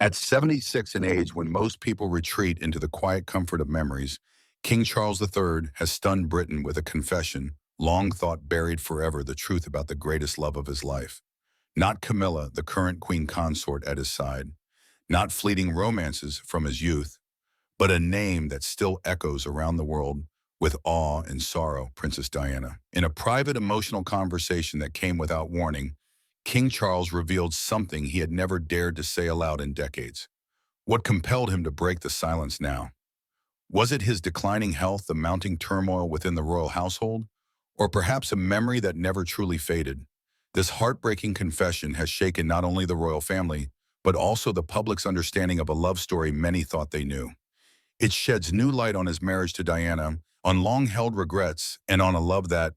At 76 in age, when most people retreat into the quiet comfort of memories, King Charles III has stunned Britain with a confession, long thought buried forever, the truth about the greatest love of his life. Not Camilla, the current queen consort at his side, not fleeting romances from his youth, but a name that still echoes around the world with awe and sorrow, Princess Diana. In a private emotional conversation that came without warning, King Charles revealed something he had never dared to say aloud in decades. What compelled him to break the silence now? Was it his declining health, the mounting turmoil within the royal household, or perhaps a memory that never truly faded? This heartbreaking confession has shaken not only the royal family, but also the public's understanding of a love story many thought they knew. It sheds new light on his marriage to Diana, on long-held regrets, and on a love that,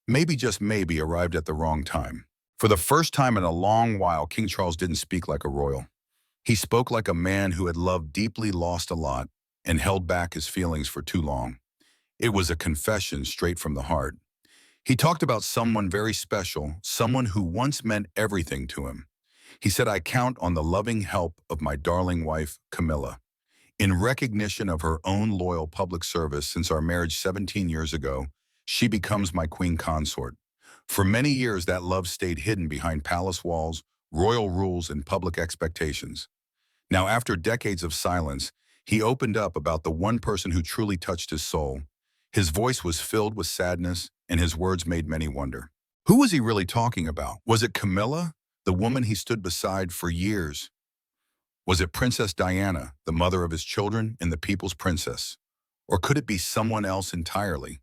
maybe just maybe, arrived at the wrong time. For the first time in a long while, King Charles didn't speak like a royal. He spoke like a man who had loved deeply, lost a lot, and held back his feelings for too long. It was a confession straight from the heart. He talked about someone very special, someone who once meant everything to him. He said, "I count on the loving help of my darling wife, Camilla. In recognition of her own loyal public service since our marriage 17 years ago, she becomes my queen consort." For many years, that love stayed hidden behind palace walls, royal rules, and public expectations. Now, after decades of silence, he opened up about the one person who truly touched his soul. His voice was filled with sadness, and his words made many wonder. Who was he really talking about? Was it Camilla, the woman he stood beside for years? Was it Princess Diana, the mother of his children and the people's princess? Or could it be someone else entirely?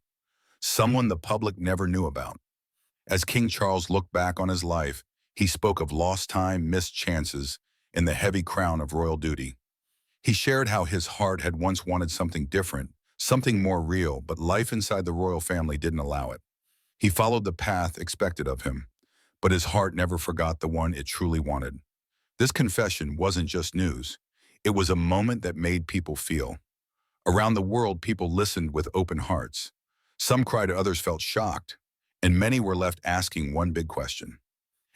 Someone the public never knew about? As King Charles looked back on his life, he spoke of lost time, missed chances, and the heavy crown of royal duty. He shared how his heart had once wanted something different, something more real, but life inside the royal family didn't allow it. He followed the path expected of him, but his heart never forgot the one it truly wanted. This confession wasn't just news. It was a moment that made people feel. Around the world, people listened with open hearts. Some cried, others felt shocked, and many were left asking one big question.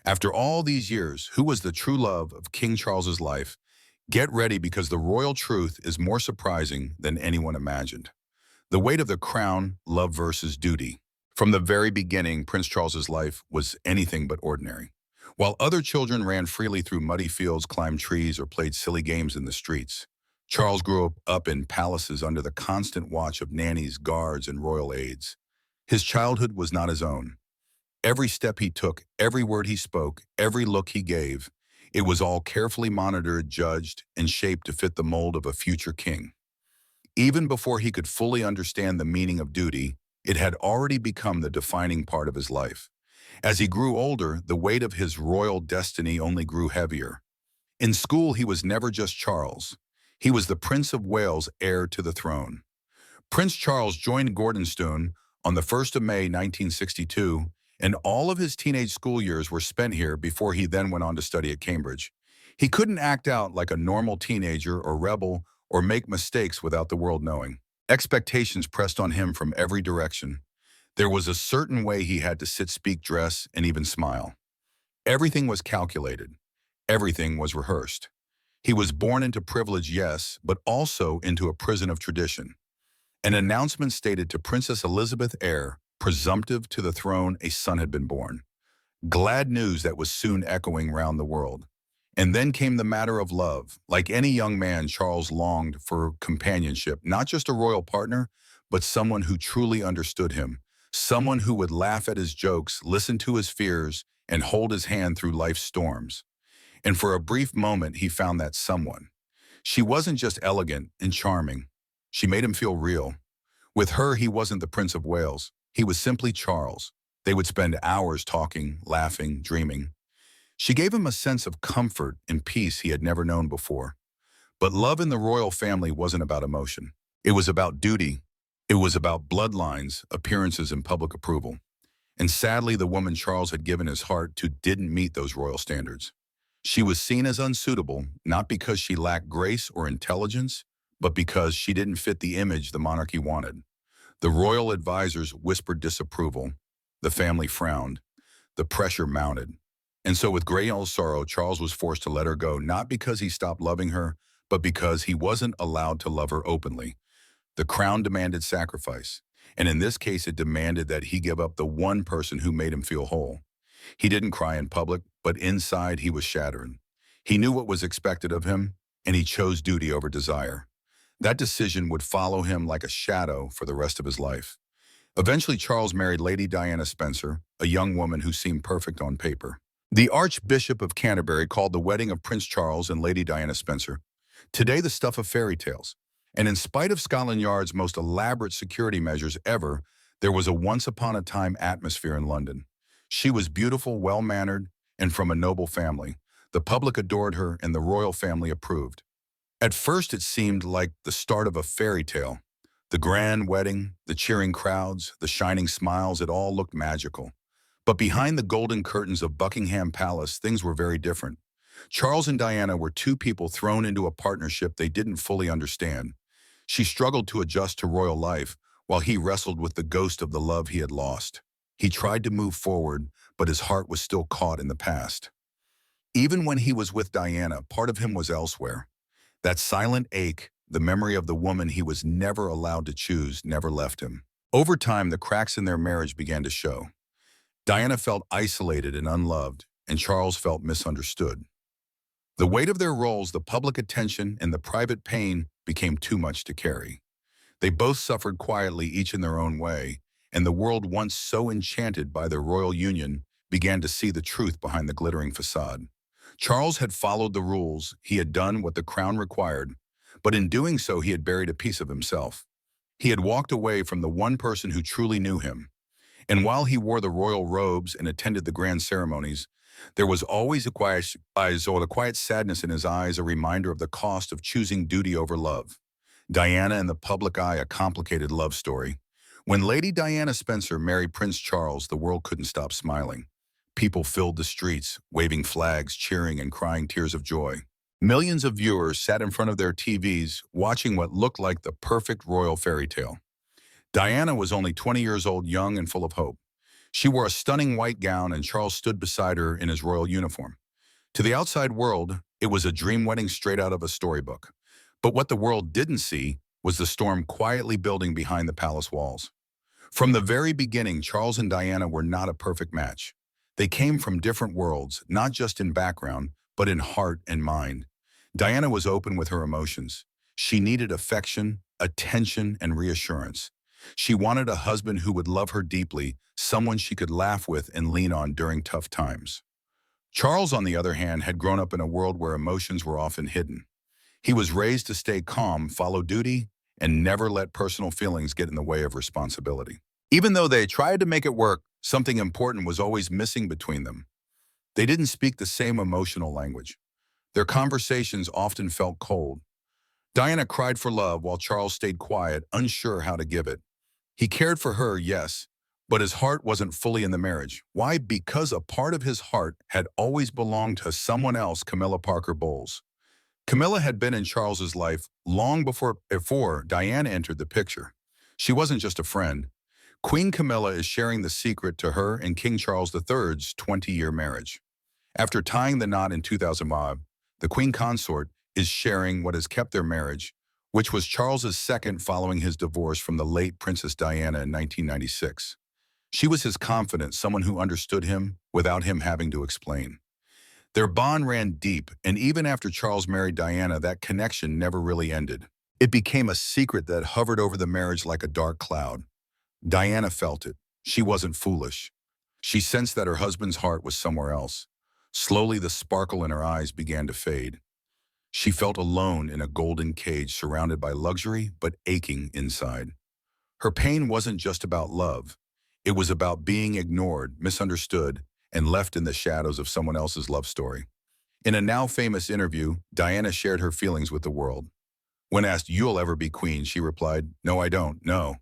After all these years, who was the true love of King Charles's life? Get ready, because the royal truth is more surprising than anyone imagined. The weight of the crown, love versus duty. From the very beginning, Prince Charles's life was anything but ordinary. While other children ran freely through muddy fields, climbed trees, or played silly games in the streets, Charles grew up in palaces under the constant watch of nannies, guards, and royal aides. His childhood was not his own. Every step he took, every word he spoke, every look he gave, it was all carefully monitored, judged, and shaped to fit the mold of a future king. Even before he could fully understand the meaning of duty, it had already become the defining part of his life. As he grew older, the weight of his royal destiny only grew heavier. In school, he was never just Charles. He was the Prince of Wales, heir to the throne. Prince Charles joined Gordonstoun on the 1st of May 1962, and all of his teenage school years were spent here before he then went on to study at Cambridge. He couldn't act out like a normal teenager or rebel or make mistakes without the world knowing. Expectations pressed on him from every direction. There was a certain way he had to sit, speak, dress, and even smile. Everything was calculated. Everything was rehearsed. He was born into privilege, yes, but also into a prison of tradition. An announcement stated, to Princess Elizabeth, heir, presumptive to the throne, a son had been born. Glad news that was soon echoing round the world. And then came the matter of love. Like any young man, Charles longed for companionship, not just a royal partner, but someone who truly understood him, someone who would laugh at his jokes, listen to his fears, and hold his hand through life's storms. And for a brief moment, he found that someone. She wasn't just elegant and charming. She made him feel real. With her, he wasn't the Prince of Wales. He was simply Charles. They would spend hours talking, laughing, dreaming. She gave him a sense of comfort and peace he had never known before. But love in the royal family wasn't about emotion. It was about duty. It was about bloodlines, appearances, and public approval. And sadly, the woman Charles had given his heart to didn't meet those royal standards. She was seen as unsuitable, not because she lacked grace or intelligence, but because she didn't fit the image the monarchy wanted. The royal advisors whispered disapproval. The family frowned. The pressure mounted. And so with great sorrow, Charles was forced to let her go, not because he stopped loving her, but because he wasn't allowed to love her openly. The crown demanded sacrifice, and in this case it demanded that he give up the one person who made him feel whole. He didn't cry in public, but inside he was shattered. He knew what was expected of him, and he chose duty over desire. That decision would follow him like a shadow for the rest of his life. Eventually, Charles married Lady Diana Spencer, a young woman who seemed perfect on paper. The Archbishop of Canterbury called the wedding of Prince Charles and Lady Diana Spencer today the stuff of fairy tales. And in spite of Scotland Yard's most elaborate security measures ever, there was a once-upon-a-time atmosphere in London. She was beautiful, well-mannered, and from a noble family. The public adored her, and the royal family approved. At first, it seemed like the start of a fairy tale. The grand wedding, the cheering crowds, the shining smiles, it all looked magical. But behind the golden curtains of Buckingham Palace, things were very different. Charles and Diana were two people thrown into a partnership they didn't fully understand. She struggled to adjust to royal life, while he wrestled with the ghost of the love he had lost. He tried to move forward, but his heart was still caught in the past. Even when he was with Diana, part of him was elsewhere. That silent ache, the memory of the woman he was never allowed to choose, never left him. Over time, the cracks in their marriage began to show. Diana felt isolated and unloved, and Charles felt misunderstood. The weight of their roles, the public attention, and the private pain became too much to carry. They both suffered quietly, each in their own way, and the world, once so enchanted by their royal union, began to see the truth behind the glittering facade. Charles had followed the rules, he had done what the crown required, but in doing so he had buried a piece of himself. He had walked away from the one person who truly knew him. And while he wore the royal robes and attended the grand ceremonies, there was always a quiet sadness in his eyes, a reminder of the cost of choosing duty over love. Diana in the public eye, a complicated love story. When Lady Diana Spencer married Prince Charles, the world couldn't stop smiling. People filled the streets, waving flags, cheering, and crying tears of joy. Millions of viewers sat in front of their TVs, watching what looked like the perfect royal fairy tale. Diana was only 20 years old, young and full of hope. She wore a stunning white gown, and Charles stood beside her in his royal uniform. To the outside world, it was a dream wedding straight out of a storybook. But what the world didn't see was the storm quietly building behind the palace walls. From the very beginning, Charles and Diana were not a perfect match. They came from different worlds, not just in background, but in heart and mind. Diana was open with her emotions. She needed affection, attention, and reassurance. She wanted a husband who would love her deeply, someone she could laugh with and lean on during tough times. Charles, on the other hand, had grown up in a world where emotions were often hidden. He was raised to stay calm, follow duty, and never let personal feelings get in the way of responsibility. Even though they tried to make it work, something important was always missing between them. They didn't speak the same emotional language. Their conversations often felt cold. Diana cried for love while Charles stayed quiet, unsure how to give it. He cared for her, yes, but his heart wasn't fully in the marriage. Why? Because a part of his heart had always belonged to someone else, Camilla Parker Bowles. Camilla had been in Charles's life long before Diana entered the picture. She wasn't just a friend. Queen Camilla is sharing the secret to her and King Charles III's 20-year marriage. After tying the knot in 2005, the Queen Consort is sharing what has kept their marriage, which was Charles's second following his divorce from the late Princess Diana in 1996. She was his confidant, someone who understood him without him having to explain. Their bond ran deep, and even after Charles married Diana, that connection never really ended. It became a secret that hovered over the marriage like a dark cloud. Diana felt it. She wasn't foolish. She sensed that her husband's heart was somewhere else. Slowly, the sparkle in her eyes began to fade. She felt alone in a golden cage, surrounded by luxury, but aching inside. Her pain wasn't just about love. It was about being ignored, misunderstood, and left in the shadows of someone else's love story. In a now famous interview, Diana shared her feelings with the world. When asked, "You'll ever be queen?" she replied, "No, I don't, no."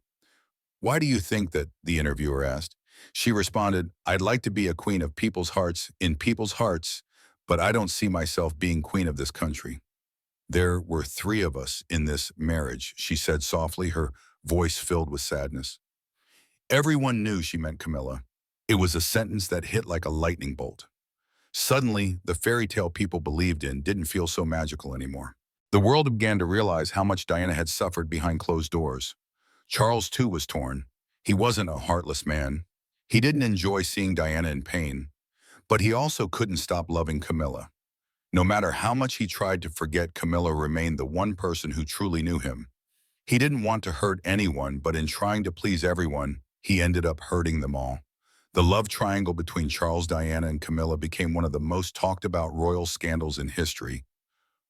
"Why do you think that?" the interviewer asked. She responded, "I'd like to be a queen of people's hearts, in people's hearts, but I don't see myself being queen of this country." "There were three of us in this marriage," she said softly, her voice filled with sadness. Everyone knew she meant Camilla. It was a sentence that hit like a lightning bolt. Suddenly, the fairy tale people believed in didn't feel so magical anymore. The world began to realize how much Diana had suffered behind closed doors. Charles, too, was torn. He wasn't a heartless man. He didn't enjoy seeing Diana in pain, but he also couldn't stop loving Camilla. No matter how much he tried to forget, Camilla remained the one person who truly knew him. He didn't want to hurt anyone, but in trying to please everyone, he ended up hurting them all. The love triangle between Charles, Diana, and Camilla became one of the most talked about royal scandals in history.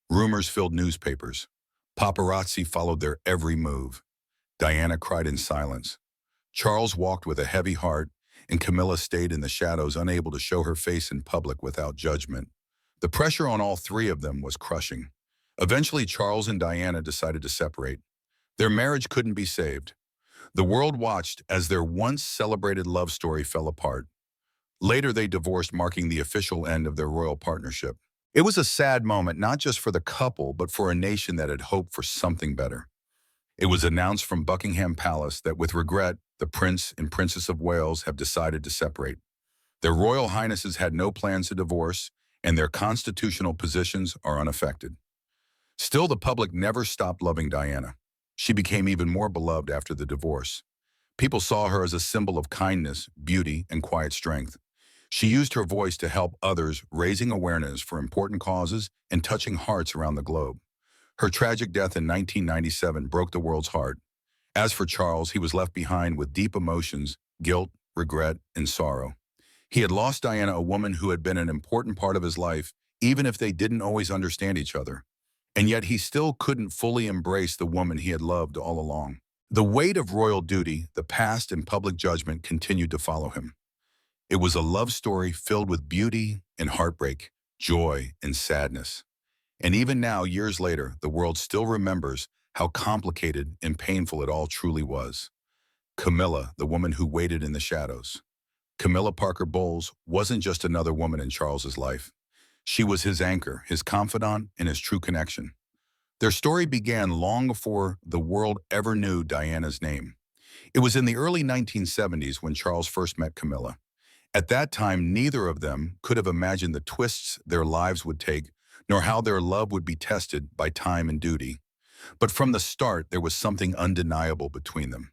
Rumors filled newspapers. Paparazzi followed their every move. Diana cried in silence. Charles walked with a heavy heart, and Camilla stayed in the shadows, unable to show her face in public without judgment. The pressure on all three of them was crushing. Eventually, Charles and Diana decided to separate. Their marriage couldn't be saved. The world watched as their once celebrated love story fell apart. Later, they divorced, marking the official end of their royal partnership. It was a sad moment, not just for the couple, but for a nation that had hoped for something better. It was announced from Buckingham Palace that with regret, the Prince and Princess of Wales have decided to separate. Their Royal Highnesses had no plans to divorce, and their constitutional positions are unaffected. Still, the public never stopped loving Diana. She became even more beloved after the divorce. People saw her as a symbol of kindness, beauty, and quiet strength. She used her voice to help others, raising awareness for important causes and touching hearts around the globe. Her tragic death in 1997 broke the world's heart. As for Charles, he was left behind with deep emotions, guilt, regret, and sorrow. He had lost Diana, a woman who had been an important part of his life, even if they didn't always understand each other. And yet he still couldn't fully embrace the woman he had loved all along. The weight of royal duty, the past, and public judgment continued to follow him. It was a love story filled with beauty and heartbreak, joy and sadness. And even now, years later, the world still remembers how complicated and painful it all truly was. Camilla, the woman who waited in the shadows. Camilla Parker Bowles wasn't just another woman in Charles's life. She was his anchor, his confidant, and his true connection. Their story began long before the world ever knew Diana's name. It was in the early 1970s when Charles first met Camilla. At that time, neither of them could have imagined the twists their lives would take, nor how their love would be tested by time and duty. But from the start, there was something undeniable between them.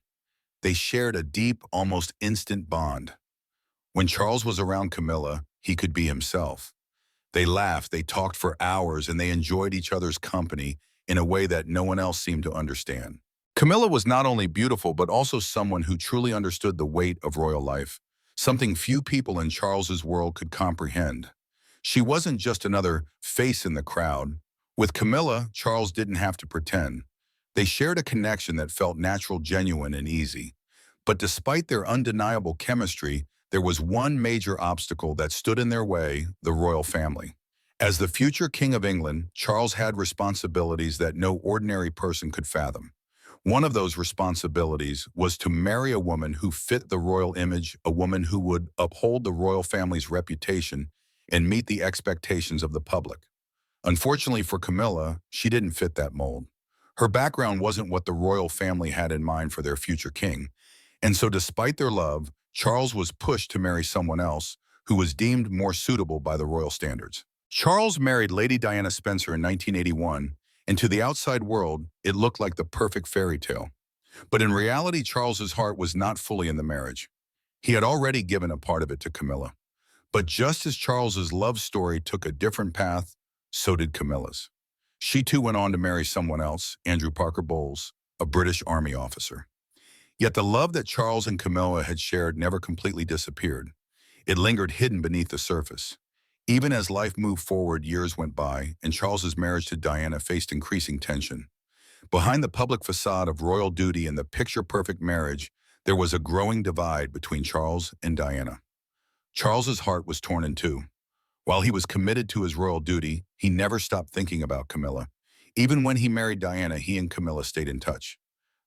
They shared a deep, almost instant bond. When Charles was around Camilla, he could be himself. They laughed, they talked for hours, and they enjoyed each other's company in a way that no one else seemed to understand. Camilla was not only beautiful, but also someone who truly understood the weight of royal life, something few people in Charles's world could comprehend. She wasn't just another face in the crowd. With Camilla, Charles didn't have to pretend. They shared a connection that felt natural, genuine, and easy. But despite their undeniable chemistry, there was one major obstacle that stood in their way: the royal family. As the future King of England, Charles had responsibilities that no ordinary person could fathom. One of those responsibilities was to marry a woman who fit the royal image, a woman who would uphold the royal family's reputation and meet the expectations of the public. Unfortunately for Camilla, she didn't fit that mold. Her background wasn't what the royal family had in mind for their future king, and so despite their love, Charles was pushed to marry someone else who was deemed more suitable by the royal standards. Charles married Lady Diana Spencer in 1981, and to the outside world, it looked like the perfect fairy tale. But in reality, Charles's heart was not fully in the marriage. He had already given a part of it to Camilla. But just as Charles's love story took a different path, so did Camilla's. She too went on to marry someone else, Andrew Parker Bowles, a British Army officer. Yet the love that Charles and Camilla had shared never completely disappeared. It lingered hidden beneath the surface. Even as life moved forward, years went by, and Charles's marriage to Diana faced increasing tension. Behind the public facade of royal duty and the picture-perfect marriage, there was a growing divide between Charles and Diana. Charles's heart was torn in two. While he was committed to his royal duty, he never stopped thinking about Camilla. Even when he married Diana, he and Camilla stayed in touch.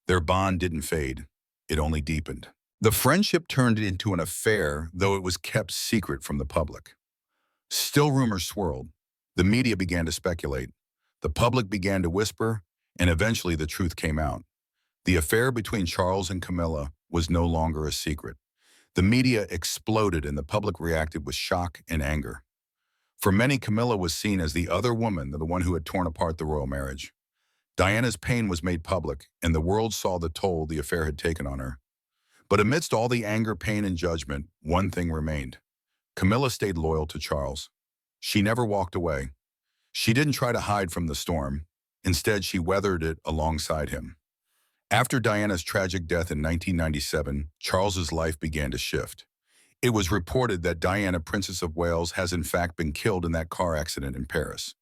Their bond didn't fade. It only deepened. The friendship turned into an affair, though it was kept secret from the public. Still, rumors swirled. The media began to speculate. The public began to whisper, and eventually the truth came out. The affair between Charles and Camilla was no longer a secret. The media exploded and the public reacted with shock and anger. For many, Camilla was seen as the other woman, the one who had torn apart the royal marriage. Diana's pain was made public, and the world saw the toll the affair had taken on her. But amidst all the anger, pain, and judgment, one thing remained. Camilla stayed loyal to Charles. She never walked away. She didn't try to hide from the storm. Instead, she weathered it alongside him. After Diana's tragic death in 1997, Charles's life began to shift. It was reported that Diana, Princess of Wales, has in fact been killed in that car accident in Paris.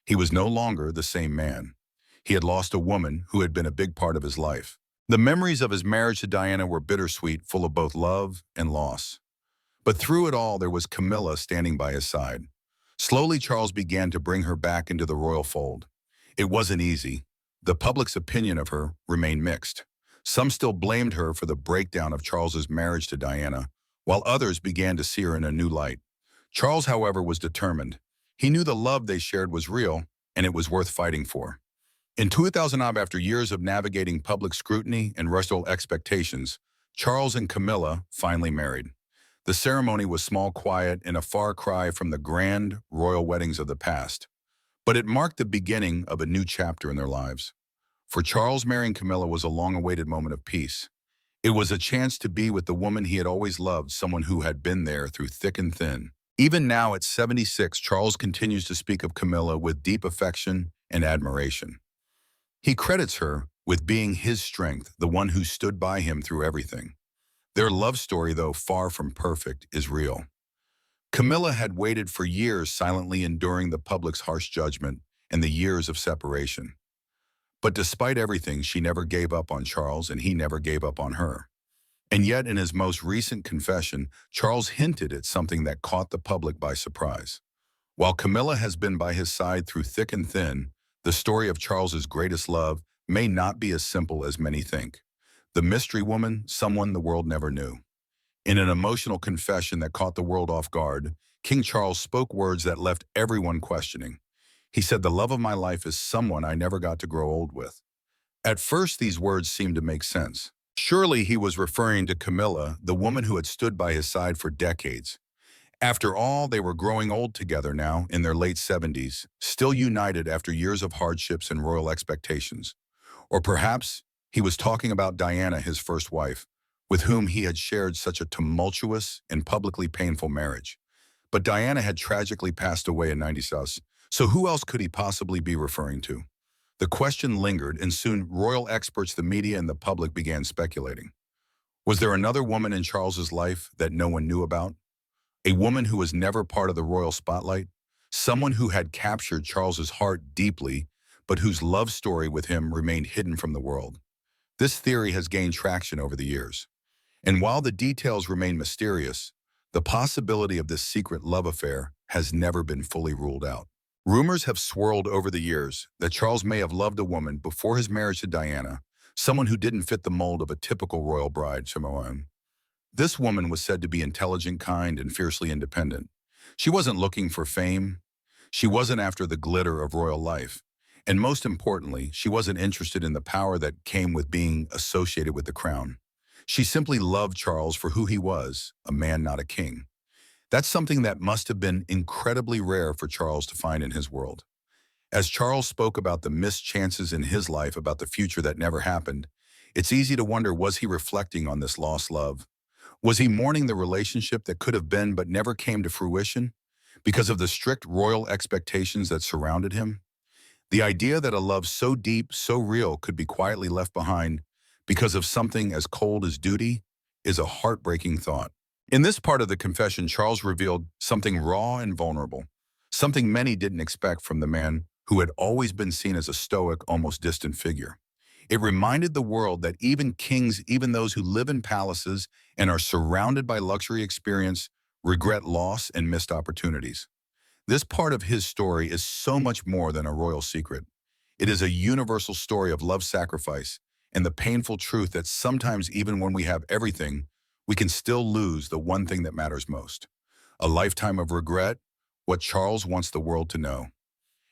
He was no longer the same man. He had lost a woman who had been a big part of his life. The memories of his marriage to Diana were bittersweet, full of both love and loss. But through it all, there was Camilla standing by his side. Slowly, Charles began to bring her back into the royal fold. It wasn't easy. The public's opinion of her remained mixed. Some still blamed her for the breakdown of Charles's marriage to Diana, while others began to see her in a new light. Charles, however, was determined. He knew the love they shared was real, and it was worth fighting for. In 2009, after years of navigating public scrutiny and royal expectations, Charles and Camilla finally married. The ceremony was small, quiet, and a far cry from the grand royal weddings of the past. But it marked the beginning of a new chapter in their lives. For Charles, marrying Camilla was a long-awaited moment of peace. It was a chance to be with the woman he had always loved, someone who had been there through thick and thin. Even now, at 76, Charles continues to speak of Camilla with deep affection and admiration. He credits her with being his strength, the one who stood by him through everything. Their love story, though far from perfect, is real. Camilla had waited for years, silently enduring the public's harsh judgment and the years of separation. But despite everything, she never gave up on Charles, and he never gave up on her. And yet, in his most recent confession, Charles hinted at something that caught the public by surprise. While Camilla has been by his side through thick and thin, the story of Charles's greatest love may not be as simple as many think. The mystery woman, someone the world never knew. In an emotional confession that caught the world off guard, King Charles spoke words that left everyone questioning. He said, "The love of my life is someone I never got to grow old with." At first, these words seemed to make sense. Surely he was referring to Camilla, the woman who had stood by his side for decades. After all, they were growing old together now, in their late 70s, still united after years of hardships and royal expectations. Or perhaps he was talking about Diana, his first wife, with whom he had shared such a tumultuous and publicly painful marriage. But Diana had tragically passed away in 96, so who else could he possibly be referring to? The question lingered, and soon royal experts, the media, and the public began speculating. Was there another woman in Charles's life that no one knew about? A woman who was never part of the royal spotlight? Someone who had captured Charles's heart deeply, but whose love story with him remained hidden from the world? This theory has gained traction over the years. And while the details remain mysterious, the possibility of this secret love affair has never been fully ruled out. Rumors have swirled over the years that Charles may have loved a woman before his marriage to Diana, someone who didn't fit the mold of a typical royal bride. This woman was said to be intelligent, kind, and fiercely independent. She wasn't looking for fame. She wasn't after the glitter of royal life. And most importantly, she wasn't interested in the power that came with being associated with the crown. She simply loved Charles for who he was, a man, not a king. That's something that must have been incredibly rare for Charles to find in his world. As Charles spoke about the missed chances in his life, about the future that never happened, it's easy to wonder, was he reflecting on this lost love? Was he mourning the relationship that could have been but never came to fruition because of the strict royal expectations that surrounded him? The idea that a love so deep, so real could be quietly left behind because of something as cold as duty is a heartbreaking thought. In this part of the confession, Charles revealed something raw and vulnerable, something many didn't expect from the man who had always been seen as a stoic, almost distant figure. It reminded the world that even kings, even those who live in palaces and are surrounded by luxury experience, regret loss and missed opportunities. This part of his story is so much more than a royal secret. It is a universal story of love, sacrifice, and the painful truth that sometimes, even when we have everything, we can still lose the one thing that matters most. A lifetime of regret, what Charles wants the world to know.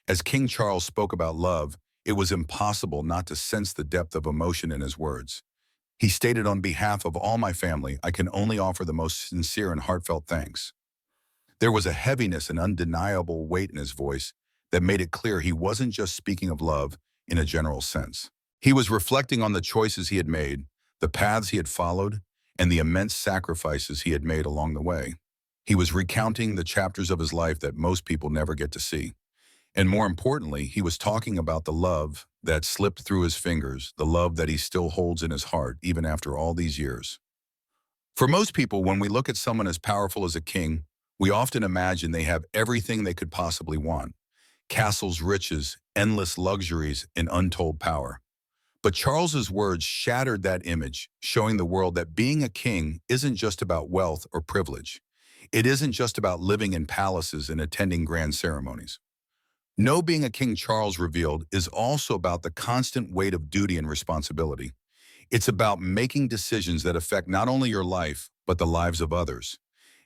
As King Charles spoke about love, it was impossible not to sense the depth of emotion in his words. He stated, "On behalf of all my family, I can only offer the most sincere and heartfelt thanks." There was a heaviness and undeniable weight in his voice that made it clear he wasn't just speaking of love in a general sense. He was reflecting on the choices he had made, the paths he had followed, and the immense sacrifices he had made along the way. He was recounting the chapters of his life that most people never get to see. And more importantly, he was talking about the love that slipped through his fingers, the love that he still holds in his heart, even after all these years. For most people, when we look at someone as powerful as a king, we often imagine they have everything they could possibly want: castles, riches, endless luxuries, and untold power. But Charles's words shattered that image, showing the world that being a king isn't just about wealth or privilege. It isn't just about living in palaces and attending grand ceremonies. No, being a King Charles revealed is also about the constant weight of duty and responsibility. It's about making decisions that affect not only your life, but the lives of others.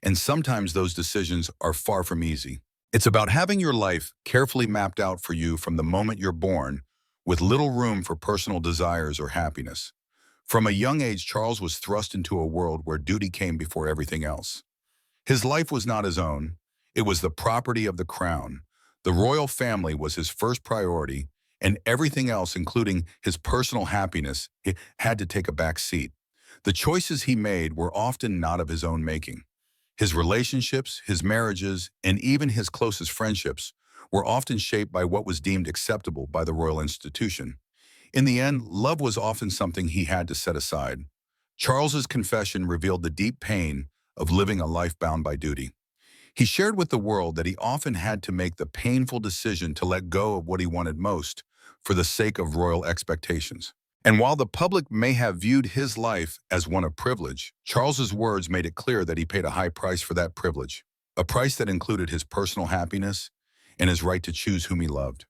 And sometimes those decisions are far from easy. It's about having your life carefully mapped out for you from the moment you're born, with little room for personal desires or happiness. From a young age, Charles was thrust into a world where duty came before everything else. His life was not his own. It was the property of the crown. The royal family was his first priority, and everything else, including his personal happiness, it had to take a back seat. The choices he made were often not of his own making. His relationships, his marriages, and even his closest friendships were often shaped by what was deemed acceptable by the royal institution. In the end, love was often something he had to set aside. Charles's confession revealed the deep pain of living a life bound by duty. He shared with the world that he often had to make the painful decision to let go of what he wanted most for the sake of royal expectations. And while the public may have viewed his life as one of privilege, Charles's words made it clear that he paid a high price for that privilege, a price that included his personal happiness and his right to choose whom he loved.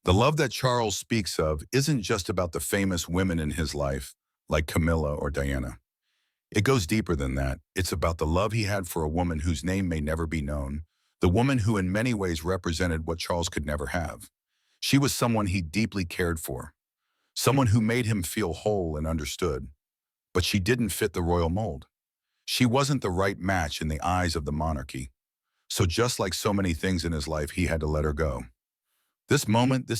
The love that Charles speaks of isn't just about the famous women in his life, like Camilla or Diana. It goes deeper than that. It's about the love he had for a woman whose name may never be known, the woman who in many ways represented what Charles could never have. She was someone he deeply cared for, someone who made him feel whole and understood. But she didn't fit the royal mold. She wasn't the right match in the eyes of the monarchy. So just like so many things in his life, he had to let her go. This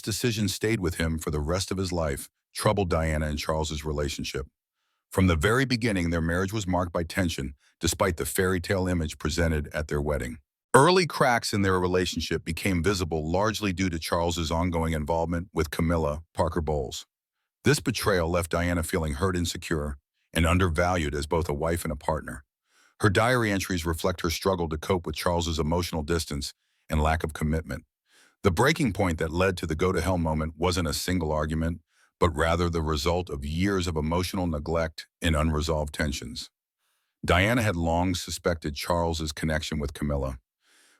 decision stayed with him for the rest of his life, troubled Diana and Charles's relationship. From the very beginning, their marriage was marked by tension, despite the fairy tale image presented at their wedding. Early cracks in their relationship became visible largely due to Charles's ongoing involvement with Camilla Parker Bowles. This betrayal left Diana feeling hurt, insecure, and undervalued as both a wife and a partner. Her diary entries reflect her struggle to cope with Charles's emotional distance and lack of commitment. The breaking point that led to the go-to-hell moment wasn't a single argument, but rather the result of years of emotional neglect and unresolved tensions. Diana had long suspected Charles's connection with Camilla,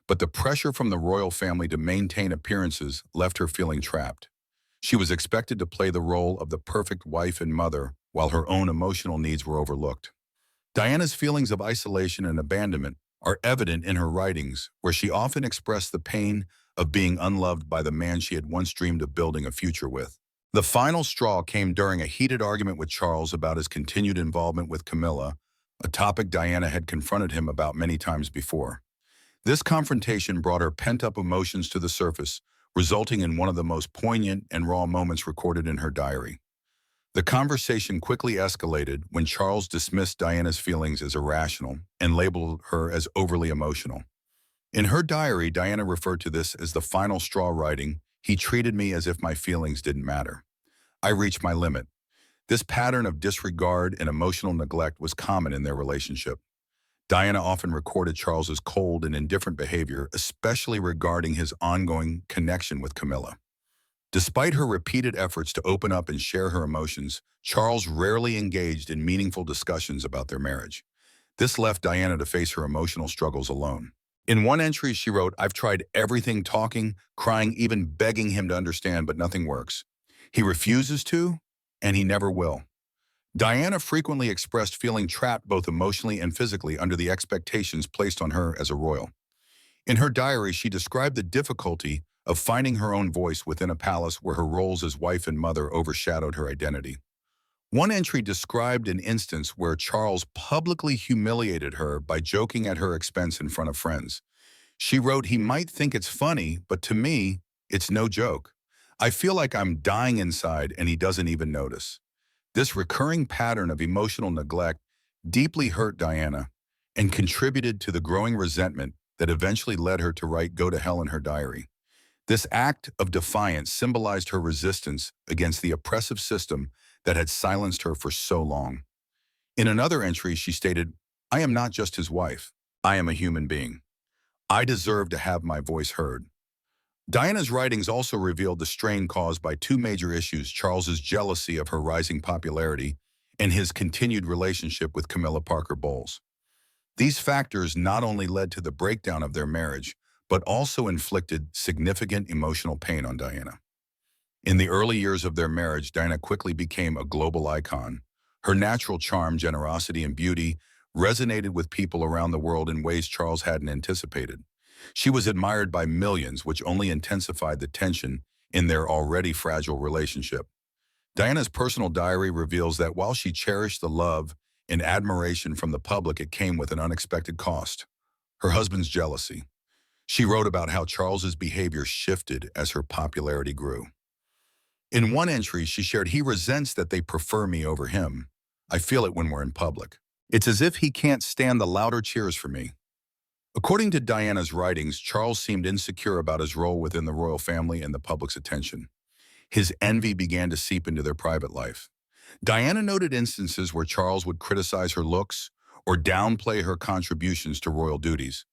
but the pressure from the royal family to maintain appearances left her feeling trapped. She was expected to play the role of the perfect wife and mother, while her own emotional needs were overlooked. Diana's feelings of isolation and abandonment are evident in her writings, where she often expressed the pain of being unloved by the man she had once dreamed of building a future with. The final straw came during a heated argument with Charles about his continued involvement with Camilla, a topic Diana had confronted him about many times before. This confrontation brought her pent-up emotions to the surface, resulting in one of the most poignant and raw moments recorded in her diary. The conversation quickly escalated when Charles dismissed Diana's feelings as irrational and labeled her as overly emotional. In her diary, Diana referred to this as the final straw, writing, "He treated me as if my feelings didn't matter. I reached my limit." This pattern of disregard and emotional neglect was common in their relationship. Diana often recorded Charles's cold and indifferent behavior, especially regarding his ongoing connection with Camilla. Despite her repeated efforts to open up and share her emotions, Charles rarely engaged in meaningful discussions about their marriage. This left Diana to face her emotional struggles alone. In one entry, she wrote, "I've tried everything, talking, crying, even begging him to understand, but nothing works. He refuses to, and he never will." Diana frequently expressed feeling trapped both emotionally and physically under the expectations placed on her as a royal. In her diary, she described the difficulty of finding her own voice within a palace where her roles as wife and mother overshadowed her identity. One entry described an instance where Charles publicly humiliated her by joking at her expense in front of friends. She wrote, "He might think it's funny, but to me, it's no joke. I feel like I'm dying inside and he doesn't even notice." This recurring pattern of emotional neglect deeply hurt Diana and contributed to the growing resentment that eventually led her to write "Go to Hell" in her diary. This act of defiance symbolized her resistance against the oppressive system that had silenced her for so long. In another entry, she stated, "I am not just his wife. I am a human being. I deserve to have my voice heard." Diana's writings also revealed the strain caused by two major issues: Charles's jealousy of her rising popularity and his continued relationship with Camilla Parker Bowles. These factors not only led to the breakdown of their marriage, but also inflicted significant emotional pain on Diana. In the early years of their marriage, Diana quickly became a global icon. Her natural charm, generosity, and beauty resonated with people around the world in ways Charles hadn't anticipated. She was admired by millions, which only intensified the tension in their already fragile relationship. Diana's personal diary reveals that while she cherished the love and admiration from the public, it came with an unexpected cost: her husband's jealousy. She wrote about how Charles's behavior shifted as her popularity grew. In one entry, she shared, "He resents that they prefer me over him. I feel it when we're in public. It's as if he can't stand the louder cheers for me." According to Diana's writings, Charles seemed insecure about his role within the royal family and the public's attention. His envy began to seep into their private life. Diana noted instances where Charles would criticize her looks or downplay her contributions to royal duties.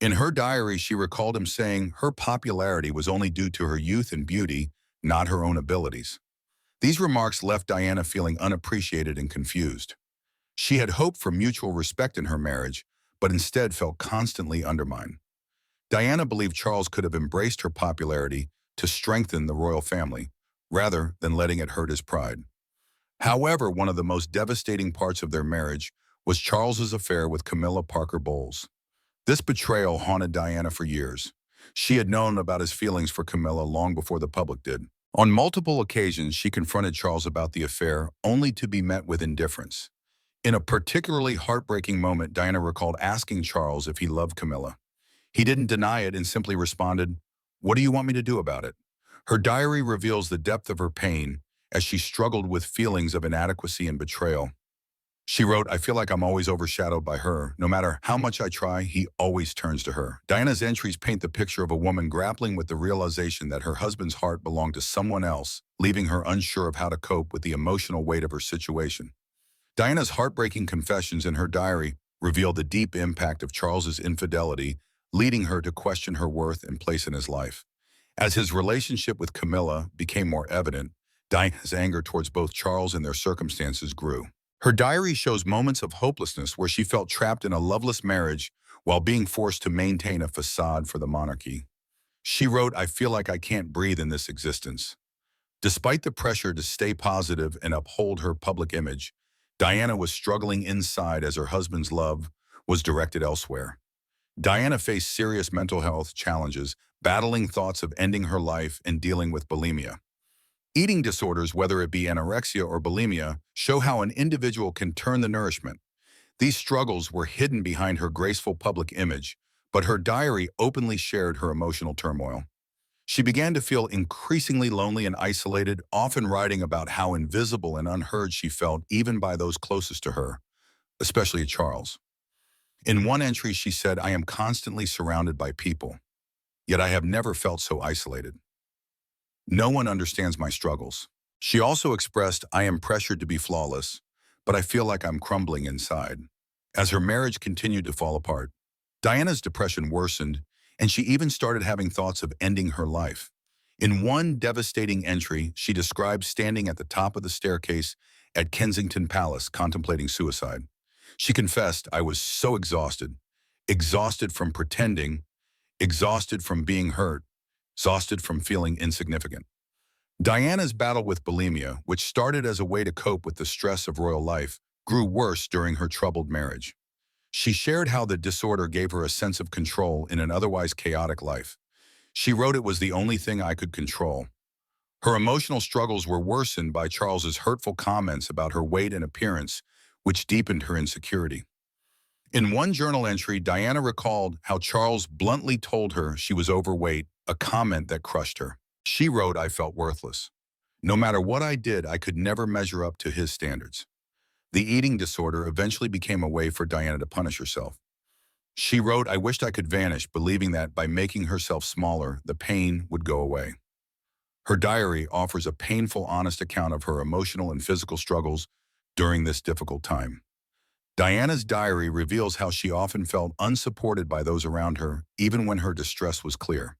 In her diary, she recalled him saying her popularity was only due to her youth and beauty, not her own abilities. These remarks left Diana feeling unappreciated and confused. She had hoped for mutual respect in her marriage, but instead felt constantly undermined. Diana believed Charles could have embraced her popularity to strengthen the royal family, rather than letting it hurt his pride. However, one of the most devastating parts of their marriage was Charles's affair with Camilla Parker Bowles. This betrayal haunted Diana for years. She had known about his feelings for Camilla long before the public did. On multiple occasions, she confronted Charles about the affair, only to be met with indifference. In a particularly heartbreaking moment, Diana recalled asking Charles if he loved Camilla. He didn't deny it and simply responded, "What do you want me to do about it?" Her diary reveals the depth of her pain as she struggled with feelings of inadequacy and betrayal. She wrote, "I feel like I'm always overshadowed by her. No matter how much I try, he always turns to her." Diana's entries paint the picture of a woman grappling with the realization that her husband's heart belonged to someone else, leaving her unsure of how to cope with the emotional weight of her situation. Diana's heartbreaking confessions in her diary reveal the deep impact of Charles's infidelity, leading her to question her worth and place in his life. As his relationship with Camilla became more evident, Diana's anger towards both Charles and their circumstances grew. Her diary shows moments of hopelessness where she felt trapped in a loveless marriage while being forced to maintain a facade for the monarchy. She wrote, "I feel like I can't breathe in this existence." Despite the pressure to stay positive and uphold her public image, Diana was struggling inside as her husband's love was directed elsewhere. Diana faced serious mental health challenges, battling thoughts of ending her life and dealing with bulimia. Eating disorders, whether it be anorexia or bulimia, show how an individual can turn the nourishment. These struggles were hidden behind her graceful public image, but her diary openly shared her emotional turmoil. She began to feel increasingly lonely and isolated, often writing about how invisible and unheard she felt even by those closest to her, especially Charles. In one entry, she said, "I am constantly surrounded by people, yet I have never felt so isolated. No one understands my struggles." She also expressed, "I am pressured to be flawless, but I feel like I'm crumbling inside." As her marriage continued to fall apart, Diana's depression worsened, and she even started having thoughts of ending her life. In one devastating entry, she described standing at the top of the staircase at Kensington Palace contemplating suicide. She confessed, "I was so exhausted, exhausted from pretending, exhausted from being hurt, exhausted from feeling insignificant." Diana's battle with bulimia, which started as a way to cope with the stress of royal life, grew worse during her troubled marriage. She shared how the disorder gave her a sense of control in an otherwise chaotic life. She wrote, "It was the only thing I could control." Her emotional struggles were worsened by Charles's hurtful comments about her weight and appearance, which deepened her insecurity. In one journal entry, Diana recalled how Charles bluntly told her she was overweight, a comment that crushed her. She wrote, "I felt worthless. No matter what I did, I could never measure up to his standards." The eating disorder eventually became a way for Diana to punish herself. She wrote, "I wished I could vanish, believing that by making herself smaller, the pain would go away." Her diary offers a painful, honest account of her emotional and physical struggles during this difficult time. Diana's diary reveals how she often felt unsupported by those around her, even when her distress was clear.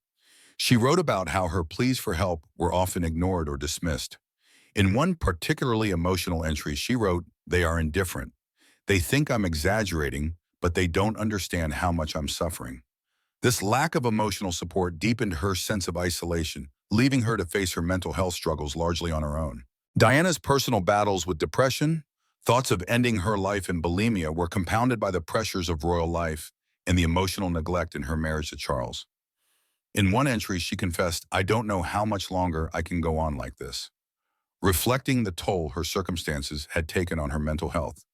She wrote about how her pleas for help were often ignored or dismissed. In one particularly emotional entry, she wrote, "They are indifferent. They think I'm exaggerating, but they don't understand how much I'm suffering." This lack of emotional support deepened her sense of isolation, leaving her to face her mental health struggles largely on her own. Diana's personal battles with depression, thoughts of ending her life, and bulimia were compounded by the pressures of royal life and the emotional neglect in her marriage to Charles. In one entry, she confessed, "I don't know how much longer I can go on like this," reflecting the toll her circumstances had taken on her mental health.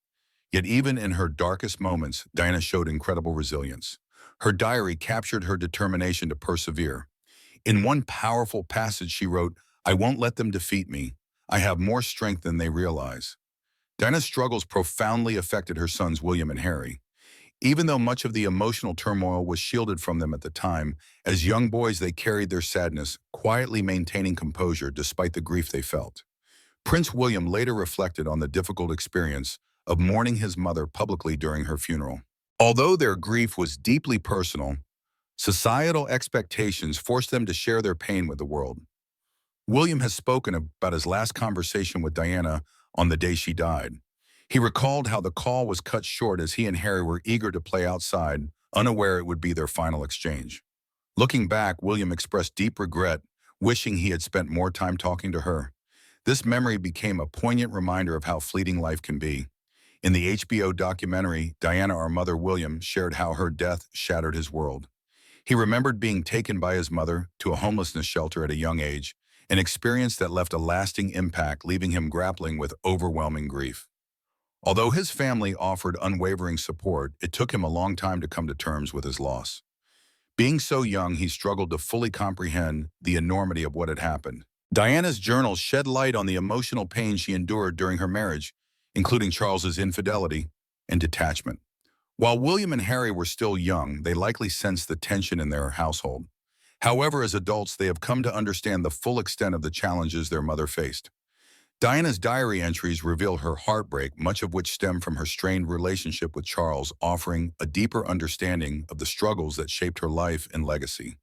Yet even in her darkest moments, Diana showed incredible resilience. Her diary captured her determination to persevere. In one powerful passage, she wrote, "I won't let them defeat me. I have more strength than they realize." Diana's struggles profoundly affected her sons William and Harry. Even though much of the emotional turmoil was shielded from them at the time, as young boys they carried their sadness, quietly maintaining composure despite the grief they felt. Prince William later reflected on the difficult experience of mourning his mother publicly during her funeral. Although their grief was deeply personal, societal expectations forced them to share their pain with the world. William has spoken about his last conversation with Diana on the day she died. He recalled how the call was cut short as he and Harry were eager to play outside, unaware it would be their final exchange. Looking back, William expressed deep regret, wishing he had spent more time talking to her. This memory became a poignant reminder of how fleeting life can be. In the HBO documentary, Diana, Our Mother William, shared how her death shattered his world. He remembered being taken by his mother to a homelessness shelter at a young age, an experience that left a lasting impact, leaving him grappling with overwhelming grief. Although his family offered unwavering support, it took him a long time to come to terms with his loss. Being so young, he struggled to fully comprehend the enormity of what had happened. Diana's journals shed light on the emotional pain she endured during her marriage, including Charles's infidelity and detachment. While William and Harry were still young, they likely sensed the tension in their household. However, as adults, they have come to understand the full extent of the challenges their mother faced. Diana's diary entries reveal her heartbreak, much of which stem from her strained relationship with Charles, offering a deeper understanding of the struggles that shaped her life and legacy.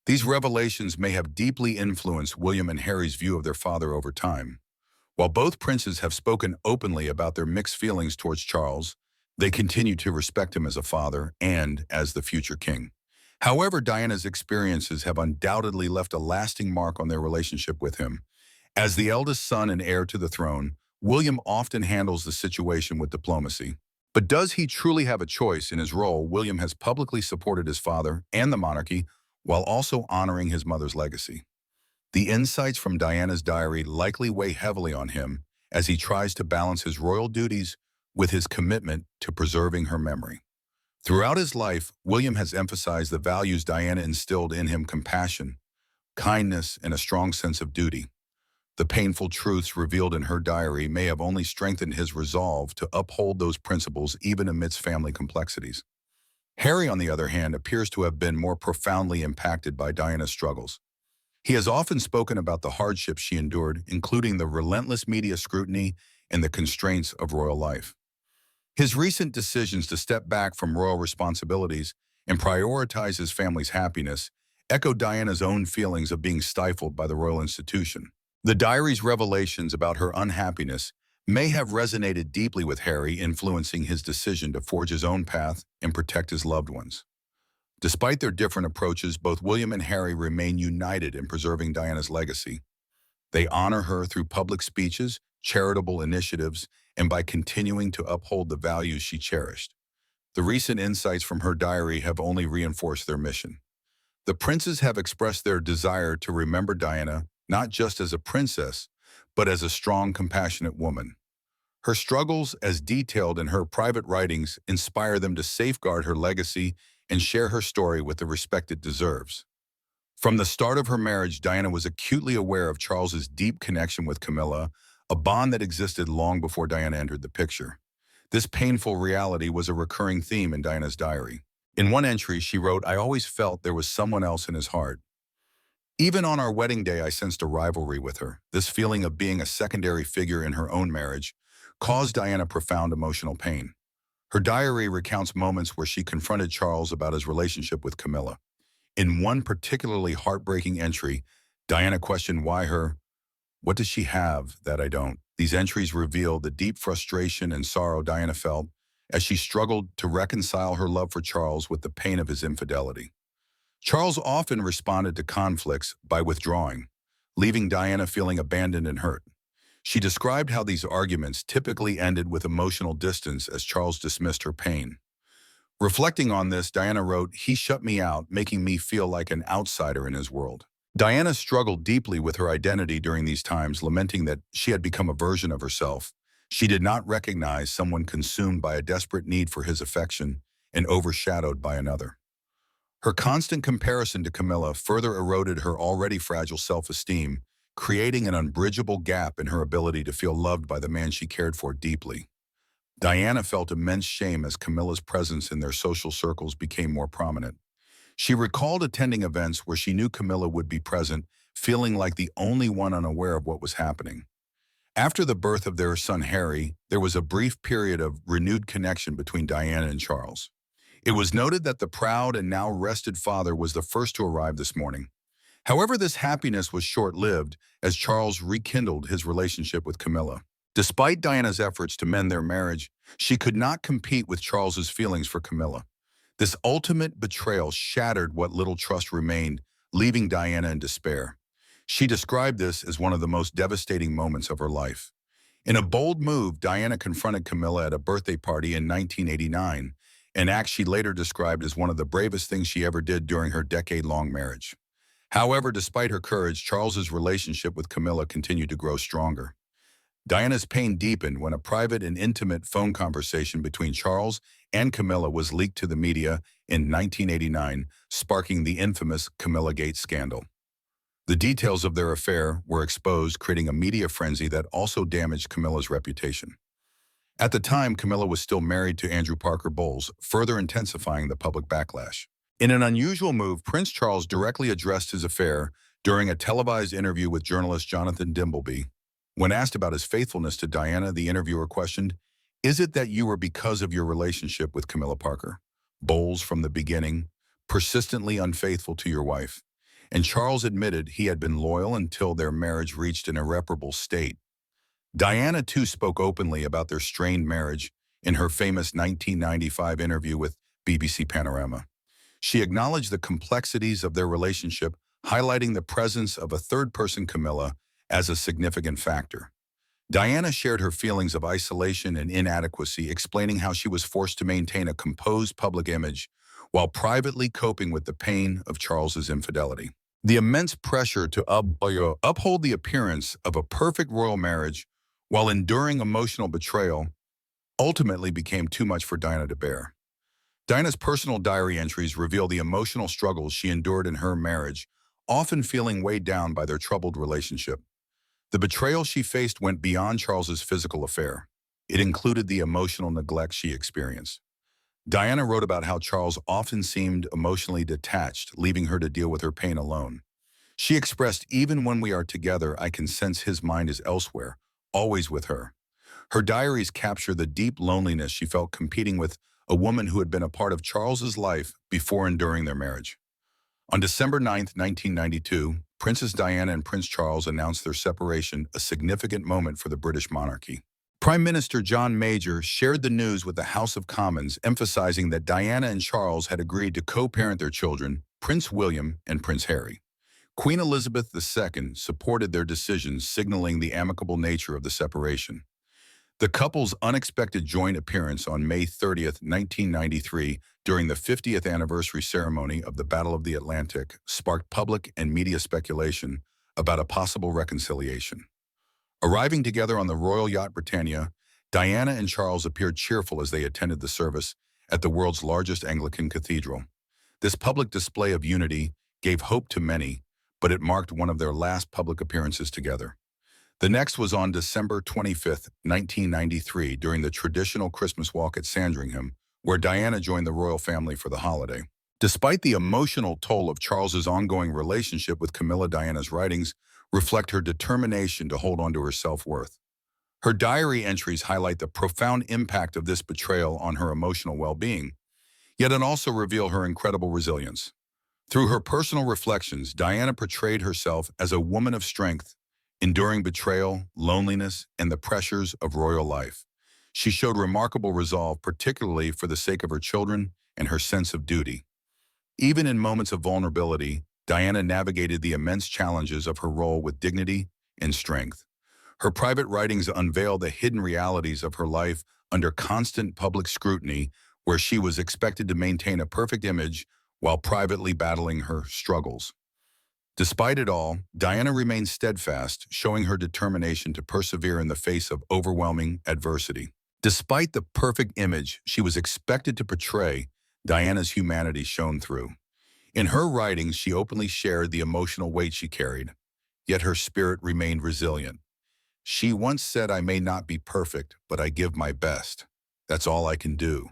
These revelations may have deeply influenced William and Harry's view of their father over time. While both princes have spoken openly about their mixed feelings towards Charles, they continue to respect him as a father and as the future king. However, Diana's experiences have undoubtedly left a lasting mark on their relationship with him. As the eldest son and heir to the throne, William often handles the situation with diplomacy. But does he truly have a choice in his role? William has publicly supported his father and the monarchy while also honoring his mother's legacy. The insights from Diana's diary likely weigh heavily on him as he tries to balance his royal duties with his commitment to preserving her memory. Throughout his life, William has emphasized the values Diana instilled in him: compassion, kindness, and a strong sense of duty. The painful truths revealed in her diary may have only strengthened his resolve to uphold those principles even amidst family complexities. Harry, on the other hand, appears to have been more profoundly impacted by Diana's struggles. He has often spoken about the hardships she endured, including the relentless media scrutiny and the constraints of royal life. His recent decisions to step back from royal responsibilities and prioritize his family's happiness echo Diana's own feelings of being stifled by the royal institution. The diary's revelations about her unhappiness may have resonated deeply with Harry, influencing his decision to forge his own path and protect his loved ones. Despite their different approaches, both William and Harry remain united in preserving Diana's legacy. They honor her through public speeches, charitable initiatives, and by continuing to uphold the values she cherished. The recent insights from her diary have only reinforced their mission. The princes have expressed their desire to remember Diana not just as a princess, but as a strong, compassionate woman. Her struggles, as detailed in her private writings, inspire them to safeguard her legacy and share her story with the respect it deserves. From the start of her marriage, Diana was acutely aware of Charles's deep connection with Camilla, a bond that existed long before Diana entered the picture. This painful reality was a recurring theme in Diana's diary. In one entry, she wrote, "I always felt there was someone else in his heart. Even on our wedding day, I sensed a rivalry with her. This feeling of being a secondary figure in her own marriage caused Diana profound emotional pain." Her diary recounts moments where she confronted Charles about his relationship with Camilla. In one particularly heartbreaking entry, Diana questioned why her, "What does she have that I don't?" These entries reveal the deep frustration and sorrow Diana felt as she struggled to reconcile her love for Charles with the pain of his infidelity. Charles often responded to conflicts by withdrawing, leaving Diana feeling abandoned and hurt. She described how these arguments typically ended with emotional distance as Charles dismissed her pain. Reflecting on this, Diana wrote, "He shut me out, making me feel like an outsider in his world." Diana struggled deeply with her identity during these times, lamenting that she had become a version of herself. She did not recognize someone consumed by a desperate need for his affection and overshadowed by another. Her constant comparison to Camilla further eroded her already fragile self-esteem, creating an unbridgeable gap in her ability to feel loved by the man she cared for deeply. Diana felt immense shame as Camilla's presence in their social circles became more prominent. She recalled attending events where she knew Camilla would be present, feeling like the only one unaware of what was happening. After the birth of their son Harry, there was a brief period of renewed connection between Diana and Charles. It was noted that the proud and now rested father was the first to arrive this morning. However, this happiness was short-lived as Charles rekindled his relationship with Camilla. Despite Diana's efforts to mend their marriage, she could not compete with Charles's feelings for Camilla. This ultimate betrayal shattered what little trust remained, leaving Diana in despair. She described this as one of the most devastating moments of her life. In a bold move, Diana confronted Camilla at a birthday party in 1989, an act she later described as one of the bravest things she ever did during her decade-long marriage. However, despite her courage, Charles's relationship with Camilla continued to grow stronger. Diana's pain deepened when a private and intimate phone conversation between Charles and Camilla was leaked to the media in 1989, sparking the infamous Camilla Gate scandal. The details of their affair were exposed, creating a media frenzy that also damaged Camilla's reputation. At the time, Camilla was still married to Andrew Parker Bowles, further intensifying the public backlash. In an unusual move, Prince Charles directly addressed his affair during a televised interview with journalist Jonathan Dimbleby. When asked about his faithfulness to Diana, the interviewer questioned, "Is it that you were because of your relationship with Camilla Parker Bowles from the beginning, persistently unfaithful to your wife?" And Charles admitted he had been loyal until their marriage reached an irreparable state. Diana, too, spoke openly about their strained marriage in her famous 1995 interview with BBC Panorama. She acknowledged the complexities of their relationship, highlighting the presence of a third person, Camilla, as a significant factor. Diana shared her feelings of isolation and inadequacy, explaining how she was forced to maintain a composed public image while privately coping with the pain of Charles's infidelity. The immense pressure to uphold the appearance of a perfect royal marriage while enduring emotional betrayal ultimately became too much for Diana to bear. Diana's personal diary entries reveal the emotional struggles she endured in her marriage, often feeling weighed down by their troubled relationship. The betrayal she faced went beyond Charles's physical affair. It included the emotional neglect she experienced. Diana wrote about how Charles often seemed emotionally detached, leaving her to deal with her pain alone. She expressed, "Even when we are together, I can sense his mind is elsewhere, always with her." Her diaries capture the deep loneliness she felt competing with a woman who had been a part of Charles's life before and during their marriage. On December 9, 1992, Princess Diana and Prince Charles announced their separation, a significant moment for the British monarchy. Prime Minister John Major shared the news with the House of Commons, emphasizing that Diana and Charles had agreed to co-parent their children, Prince William and Prince Harry. Queen Elizabeth II supported their decision, signaling the amicable nature of the separation. The couple's unexpected joint appearance on May 30, 1993, during the 50th anniversary ceremony of the Battle of the Atlantic, sparked public and media speculation about a possible reconciliation. Arriving together on the royal yacht Britannia, Diana and Charles appeared cheerful as they attended the service at the world's largest Anglican cathedral. This public display of unity gave hope to many, but it marked one of their last public appearances together. The next was on December 25, 1993, during the traditional Christmas walk at Sandringham, where Diana joined the royal family for the holiday. Despite the emotional toll of Charles's ongoing relationship with Camilla, Diana's writings reflect her determination to hold on to her self-worth. Her diary entries highlight the profound impact of this betrayal on her emotional well-being, yet it also reveal her incredible resilience. Through her personal reflections, Diana portrayed herself as a woman of strength, enduring betrayal, loneliness, and the pressures of royal life. She showed remarkable resolve, particularly for the sake of her children and her sense of duty. Even in moments of vulnerability, Diana navigated the immense challenges of her role with dignity and strength. Her private writings unveil the hidden realities of her life under constant public scrutiny, where she was expected to maintain a perfect image while privately battling her struggles. Despite it all, Diana remained steadfast, showing her determination to persevere in the face of overwhelming adversity. Despite the perfect image she was expected to portray, Diana's humanity shone through. In her writings, she openly shared the emotional weight she carried, yet her spirit remained resilient. She once said, "I may not be perfect, but I give my best. That's all I can do."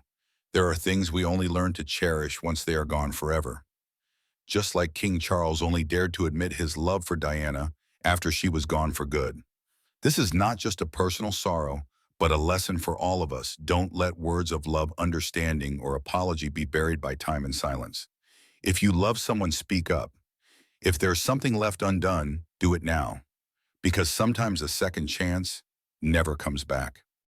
There are things we only learn to cherish once they are gone forever. Just like King Charles only dared to admit his love for Diana after she was gone for good. This is not just a personal sorrow, but a lesson for all of us. Don't let words of love, understanding, or apology be buried by time and silence. If you love someone, speak up. If there's something left undone, do it now. Because sometimes a second chance never comes back.